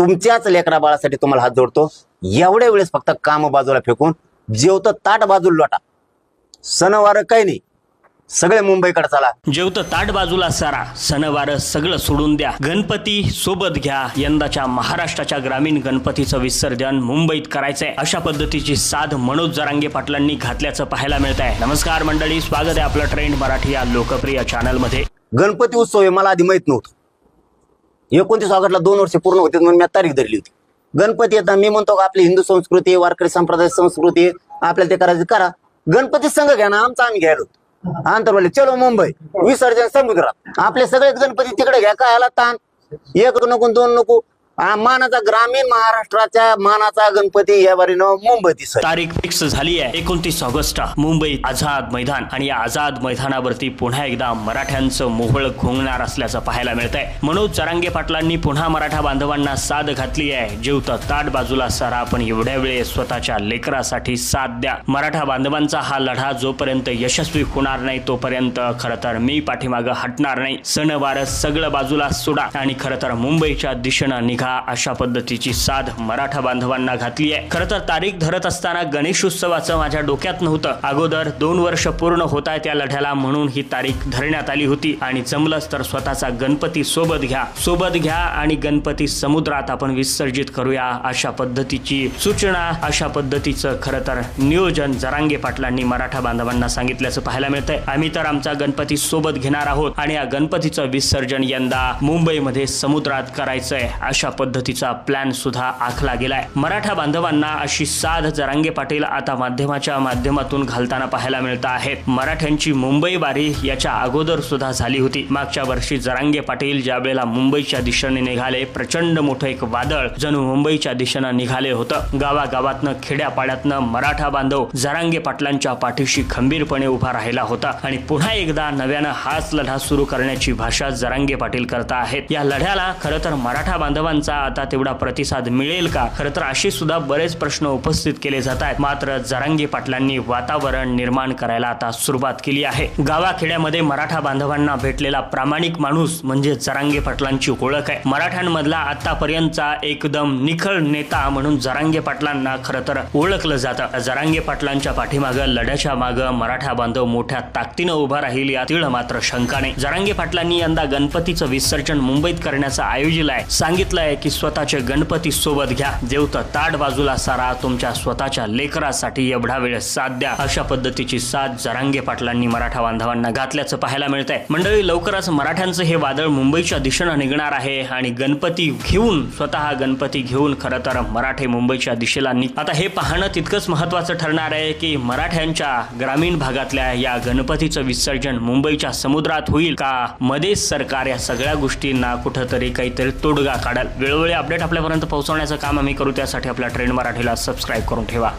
तुमच्याच लेकरा बाळासाठी तुम्हाला हात जोडतो। एवढ्या वेळेस फक्त काम बाजूला फेकून जेवतं ताट बाजूला लोटा, सणवार काही नाही, सगळे मुंबईकडे चला। जेवतं ताट बाजूला सारा, सणवार सगळं सोडून द्या, गणपती सोबत घ्या। यंदाच्या महाराष्ट्राच्या ग्रामीण गणपतीचं विसर्जन मुंबईत करायचंय, अशा पद्धतीची साध मनोज जरांगे पाटलांनी घातल्याचं पाहायला मिळत आहे। नमस्कार मंडळी, स्वागत आहे आपलं ट्रेंड मराठी या लोकप्रिय चॅनल मध्ये। गणपती उत्सव हे मला आधी माहित नव्हतं। 29 ऑगस्टला 2 वर्ष पूर्ण होते म्हणून मी तारीख धरली होती। गणपती येतात, मी म्हणतो का आपली हिंदू संस्कृती, वारकरी संप्रदाय संस्कृती, आपल्याला ते करायचं करा, गणपती संघ घ्या ना, आमचा आम्ही घ्यायलो। आंतरवाले चलो मुंबई, विसर्जन समुद्रात, आपले सगळे गणपती तिकडे घ्या, काय याला ताण, एक नको दोन नको। मानाचा ग्रामीण महाराष्ट्राच्या मानाचा गणपती या बारीनं मुंबईत दिसत। तारीख फिक्स झाली आहे 29 ऑगस्ट, मुंबईत आझाद मैदान। आणि या आझाद मैदानावरती पुन्हा एकदा मराठ्यांचं मोहळ घोंगणार असल्याचं पाहायला मिळत आहे। मनोज जरांगे पाटलांनी पुन्हा मराठा बांधवांना साथ घातली आहे। जेवतं ताट बाजूला सारा, पण एवढ्या वेळेस स्वतःच्या लेकरासाठी साथ द्या। मराठा बांधवांचा हा लढा जोपर्यंत यशस्वी होणार नाही तोपर्यंत खरं तर मी पाठीमागं हटणार नाही। सणवार सगळं बाजूला सोडा आणि खरं तर मुंबईच्या दिशेनं निघा, अशा पद्धतीची साध मराठा बांधवांना घातली आहे। खरं तर तारीख धरत असताना गणेशोत्सवाचं माझ्या डोक्यात नव्हतं। अगोदर 2 वर्ष पूर्ण होत आहेत त्या लढ्याला, म्हणून ही तारीख धरण्यात आली होती। आणि जमलंच तर स्वतःचा गणपती सोबत घ्या आणि गणपती समुद्रात आपण विसर्जित करूया, अशा पद्धतीची सूचना, अशा पद्धतीचं खरं तर नियोजन जरांगे पाटलांनी मराठा बांधवांना सांगितल्याचं पाहायला मिळतंय। आम्ही तर आमचा गणपती सोबत घेणार आहोत आणि या गणपतीचं विसर्जन यंदा मुंबईमध्ये समुद्रात करायचंय, अशा पद्धतीचा प्लॅन सुद्धा आखला गेलाय। मराठा बांधवांना अशी साध जरांगे पाटील आता माध्यमाच्या माध्यमातून घालताना पाहायला मिळत आहेत। मराठ्यांची मुंबई वारी याच्या अगोदर सुद्धा झाली होती। मागच्या वर्षी जरांगे पाटील ज्या वेळेला मुंबईच्या दिशेने निघाले, प्रचंड मोठं एक वादळ जणू मुंबईच्या दिशेनं निघाले होतं। गावागावातनं खेड्यापाड्यातनं मराठा बांधव जरांगे पाटलांच्या पाठीशी खंबीरपणे उभा राहिला होता आणि पुन्हा एकदा नव्यानं हाच लढा सुरू करण्याची भाषा जरांगे पाटील करता आहेत। या लढ्याला खरं तर मराठा बांधवांचा आता तेवढा प्रतिसाद मिळेल का, खरं तर असे सुद्धा बरेच प्रश्न उपस्थित केले जात आहेत। मात्र जरांगे पाटलांनी वातावरण निर्माण करायला आता सुरुवात केली आहे। गावाखेड्यामध्ये मराठा बांधवांना भेटलेला प्रामाणिक माणूस म्हणजे जरांगे पाटलांची ओळख आहे। मराठ्यांमधला आतापर्यंतचा एकदम निखळ नेता म्हणून जरांगे पाटलांना खरं तर ओळखलं जातं। जरांगे पाटलांच्या पाठीमागं, लढ्याच्या मागं मराठा बांधव मोठ्या ताकदीनं उभा राहील यातील मात्र शंका नाही। जरांगे पाटलांनी यंदा गणपतीचं विसर्जन मुंबईत करण्याचं आयोजित आहे। सांगितलंय की स्वतःचे गणपती सोबत घ्या, जेवतं ताट बाजूला सारा, तुमच्या स्वतःच्या लेकरासाठी एवढा वेळ साथ द्या, अशा पद्धतीची साथ जरांगे पाटलांनी मराठा बांधवांना घातल्याचं पाहायला मिळतंय। मंडळी, लवकरच मराठ्यांचं हे वादळ मुंबईच्या दिशेनं निघणार आहे आणि गणपती घेऊन, स्वतः गणपती घेऊन खरं तर मराठे मुंबईच्या दिशेला आता हे पाहणं तितकंच महत्वाचं ठरणार आहे की मराठ्यांच्या ग्रामीण भागातल्या या गणपतीचं विसर्जन मुंबईच्या समुद्रात होईल का, मध्येच सरकार या सगळ्या गोष्टींना कुठंतरी काहीतरी तोडगा काढेल। वेळोवेळी अपडेट आपल्यापर्यंत पोहोचवण्याचं काम आम्ही करू, त्यासाठी आपल्या ट्रेंड मराठीला सबस्क्राईब करून ठेवा।